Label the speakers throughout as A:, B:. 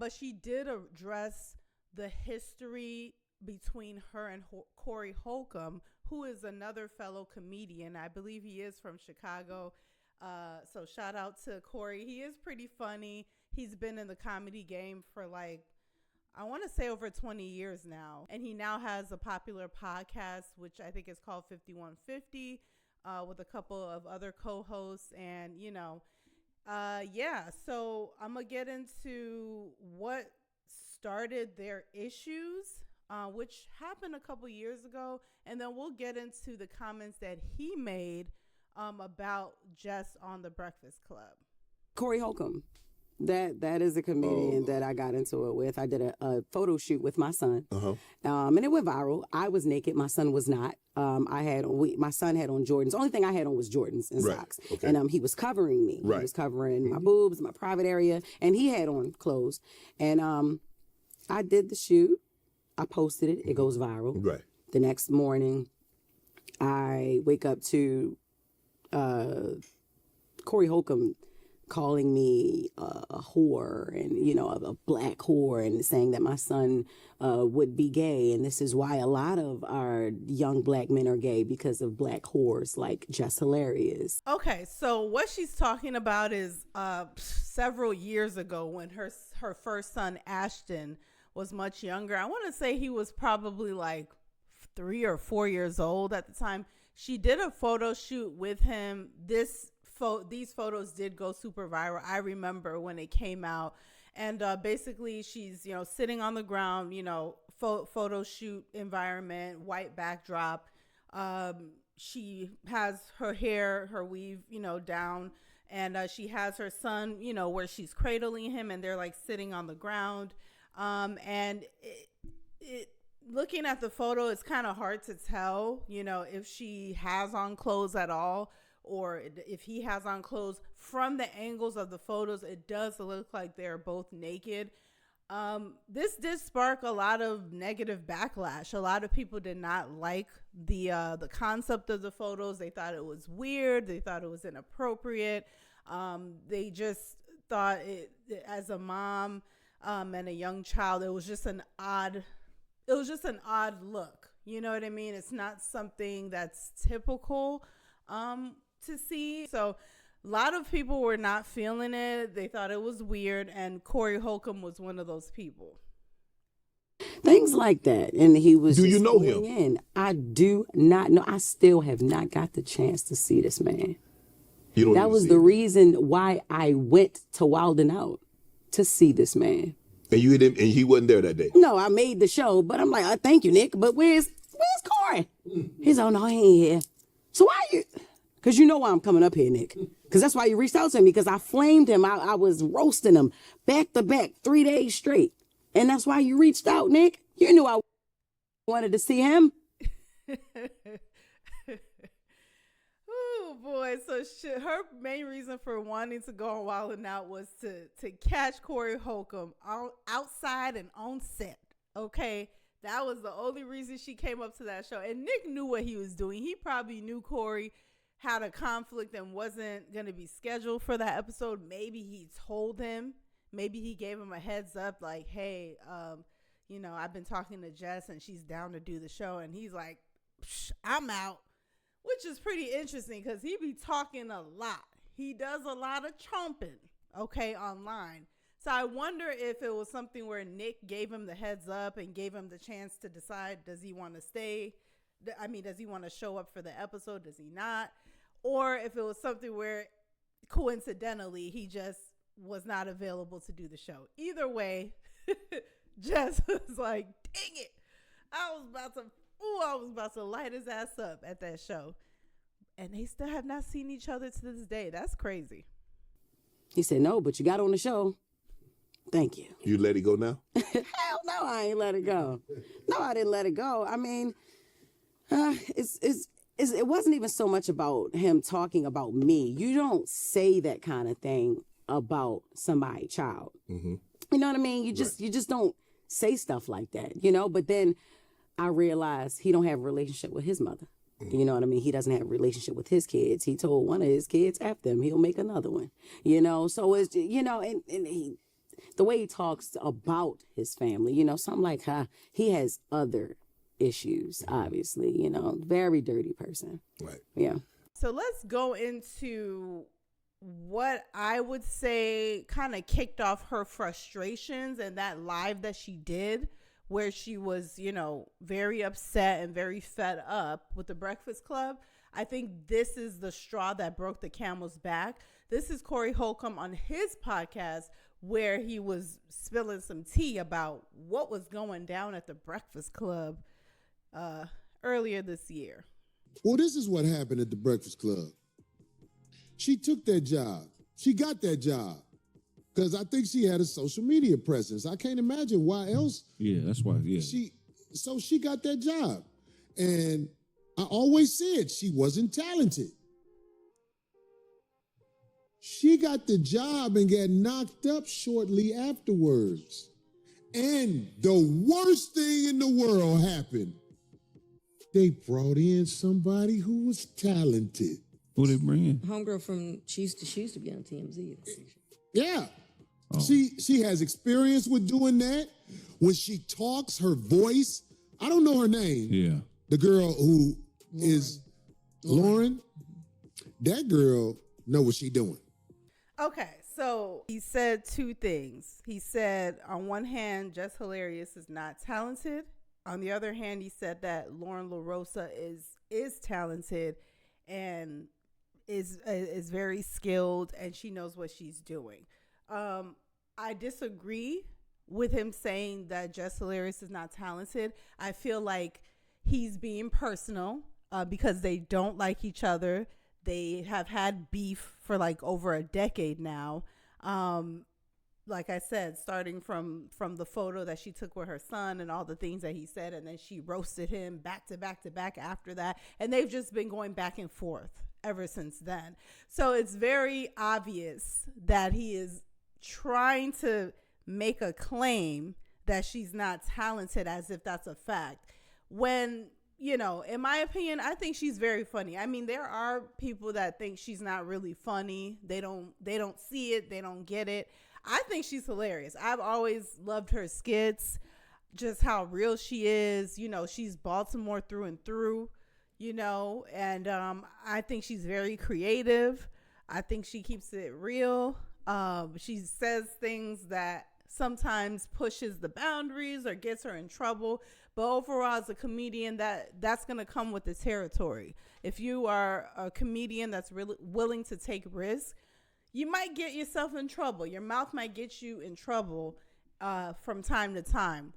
A: But she did address the history between her and Corey Holcomb, who is another fellow comedian. I believe he is from Chicago. So shout out to Corey. He is pretty funny. He's been in the comedy game for like, I want to say over 20 years now. And he now has a popular podcast, which I think is called 5150, with a couple of other co-hosts. And, so I'm going to get into what started their issues, which happened a couple years ago. And then we'll get into the comments that he made about Jess on The Breakfast Club.
B: Corey Holcomb. That is a comedian that I got into it with. I did a photo shoot with my son, and it went viral. I was naked. My son was not. My son had on Jordans. The only thing I had on was Jordans and socks. Okay. And he was covering me. Right. He was covering my boobs, my private area, and he had on clothes. And I did the shoot. I posted it. It goes viral. Right. The next morning, I wake up to Corey Holcomb calling me a whore and, a black whore, and saying that my son would be gay. And this is why a lot of our young black men are gay, because of black whores like Jess Hilarious.
A: Okay, so what she's talking about is several years ago when her first son, Ashton, was much younger. I want to say he was probably like 3 or 4 years old at the time. She did a photo shoot with him. These photos did go super viral. I remember when it came out, and basically she's, sitting on the ground, photo shoot environment, white backdrop. She has her hair, her weave, down, and she has her son, where she's cradling him, and they're like sitting on the ground. And looking at the photo, it's kind of hard to tell, if she has on clothes at all, or if he has on clothes. From the angles of the photos, it does look like they're both naked. This did spark a lot of negative backlash. A lot of people did not like the concept of the photos. They thought it was weird. They thought it was inappropriate. They just thought it, as a mom and a young child, it was just an odd look. You know what I mean? It's not something that's typical to see. So a lot of people were not feeling it. They thought it was weird, and Corey Holcomb was one of those people.
B: Things like that. And he was
C: Do you know him?
B: I do not know. I still have not got the chance to see this man. That was the reason why I went to Wild 'N Out, to see this man.
C: And you didn't, and he wasn't there that day?
B: No, I made the show, but I'm like, thank you, Nick, but where's Corey? He's like, no, he ain't here. So why you? Because you know why I'm coming up here, Nick. Because that's why you reached out to me, because I flamed him. I was roasting him back to back 3 days straight. And that's why you reached out, Nick. You knew I wanted to see him.
A: Oh, boy. So her main reason for wanting to go on Wild 'N Out was to catch Corey Holcomb outside and on set. Okay? That was the only reason she came up to that show. And Nick knew what he was doing. He probably knew Corey had a conflict and wasn't going to be scheduled for that episode. Maybe he told him. Maybe he gave him a heads up like, hey, I've been talking to Jess and she's down to do the show. And he's like, I'm out, which is pretty interesting because he be talking a lot. He does a lot of chomping, online. So I wonder if it was something where Nick gave him the heads up and gave him the chance to decide, does he want to stay? Does he want to show up for the episode? Does he not? Or if it was something where coincidentally he just was not available to do the show. Either way, Jess was like, dang it. I was about to light his ass up at that show. And they still have not seen each other to this day. That's crazy.
B: He said, no, but you got on the show. Thank you.
C: You let it go now?
B: Hell no, I ain't let it go. No, I didn't let it go. I mean, it wasn't even so much about him talking about me. You don't say that kind of thing about somebody's child. Mm-hmm. You know what I mean? You just don't say stuff like that, But then I realized he don't have a relationship with his mother. Mm-hmm. You know what I mean? He doesn't have a relationship with his kids. He told one of his kids, F them, he'll make another one. So it's, and he... the way he talks about his family, you know, so I'm like, he has other issues, obviously, you know, very dirty person.
C: Right.
B: Yeah.
A: So let's go into what I would say kind of kicked off her frustrations and that live that she did where she was, you know, very upset and very fed up with the Breakfast Club. I think this is the straw that broke the camel's back. This is Corey Holcomb on his podcast where he was spilling some tea about what was going down at the Breakfast Club earlier this year.
D: Well, this is what happened at the Breakfast Club. She took that job. She got that job because I think she had a social media presence. I can't imagine why else.
E: Yeah, that's why. Yeah.
D: So she got that job. And I always said she wasn't talented. She got the job and got knocked up shortly afterwards. And the worst thing in the world happened. They brought in somebody who was talented.
E: Who they bring in?
F: Homegirl from she used to be on TMZ.
D: Yeah.
E: Oh.
D: She has experience with doing that. When she talks, her voice, I don't know her name.
E: Yeah.
D: The girl who is Lauren. That girl know what she doing.
A: Okay, so he said two things. He said, on one hand, Jess Hilarious is not talented. On the other hand, he said that Lauren LaRosa is talented and is very skilled and she knows what she's doing. I disagree with him saying that Jess Hilarious is not talented. I feel like he's being personal because they don't like each other. They have had beef for like over a decade now. Like I said, starting from the photo that she took with her son and all the things that he said, and then she roasted him back to back to back after that. And they've just been going back and forth ever since then. So it's very obvious that he is trying to make a claim that she's not talented as if that's a fact. When, you know, in my opinion, I think she's very funny. I mean, there are people that think she's not really funny. They don't see it. They don't get it. I think she's hilarious. I've always loved her skits, just how real she is. You know, she's Baltimore through and through, you know, and I think she's very creative. I think she keeps it real. She says things that sometimes pushes the boundaries or gets her in trouble. But overall, as a comedian, that's going to come with the territory. If you are a comedian that's really willing to take risks, you might get yourself in trouble. Your mouth might get you in trouble from time to time.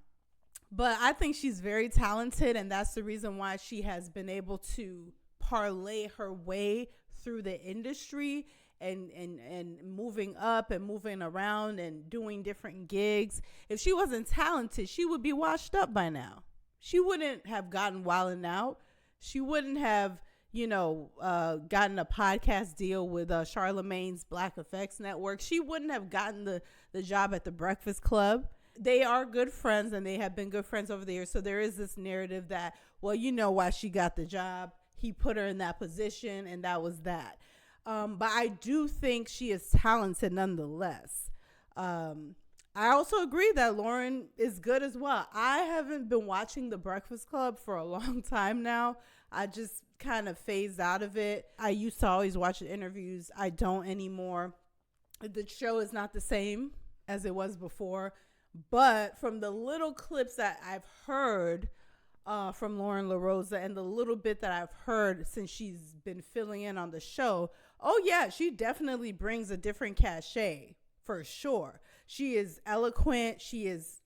A: But I think she's very talented, and that's the reason why she has been able to parlay her way through the industry and moving up and moving around and doing different gigs. If she wasn't talented, she would be washed up by now. She wouldn't have gotten Wild 'N Out. She wouldn't have, you know, gotten a podcast deal with Charlamagne's Black Effects Network. She wouldn't have gotten the job at the Breakfast Club. They are good friends, and they have been good friends over the years. So there is this narrative that, well, you know why she got the job. He put her in that position, and that was that. But I do think she is talented nonetheless. I also agree that Lauren is good as well. I haven't been watching The Breakfast Club for a long time now. I just kind of phased out of it. I used to always watch the interviews. I don't anymore. The show is not the same as it was before. But from the little clips that I've heard from Lauren LaRosa and the little bit that I've heard since she's been filling in on the show, oh yeah, she definitely brings a different cachet for sure. She is eloquent. She is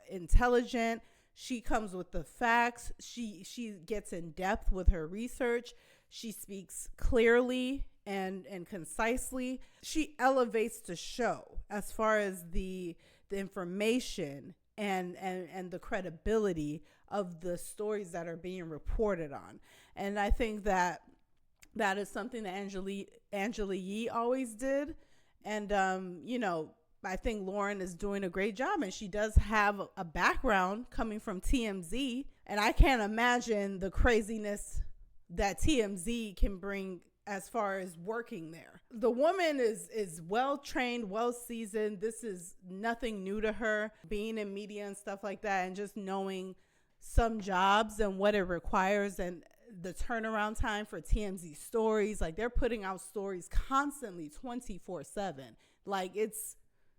A: intelligent. She comes with the facts. She gets in depth with her research. She speaks clearly and concisely. She elevates the show as far as the information and the credibility of the stories that are being reported on. And I think that is something that Angela Yee always did. And, you know, I think Lauren is doing a great job, and she does have a background coming from TMZ. And I can't imagine the craziness that TMZ can bring as far as working there. The woman is well trained, well seasoned. This is nothing new to her, being in media and stuff like that, and just knowing some jobs and what it requires and the turnaround time for TMZ stories. Like, they're putting out stories constantly 24/7. Like,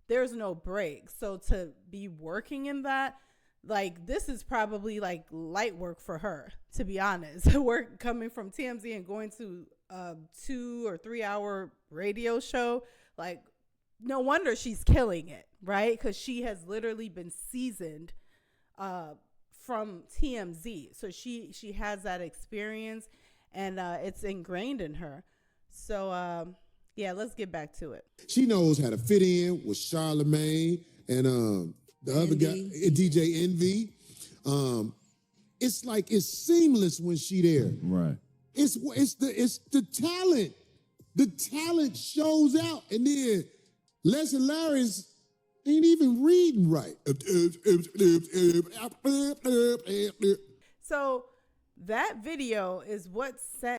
A: there's no break. So to be working in that, like, this is probably like light work for her, to be honest. Work coming from TMZ and going to a 2 or 3 hour radio show. Like, no wonder she's killing it, right? Because she has literally been seasoned from TMZ. So she has that experience, and it's ingrained in her. So yeah, let's get back to it.
D: She knows how to fit in with Charlamagne and the other guy, DJ Envy. It's like it's seamless when she there.
E: Right.
D: It's the talent. The talent shows out, and then Les and Larry's ain't even reading right.
A: So that video is what sent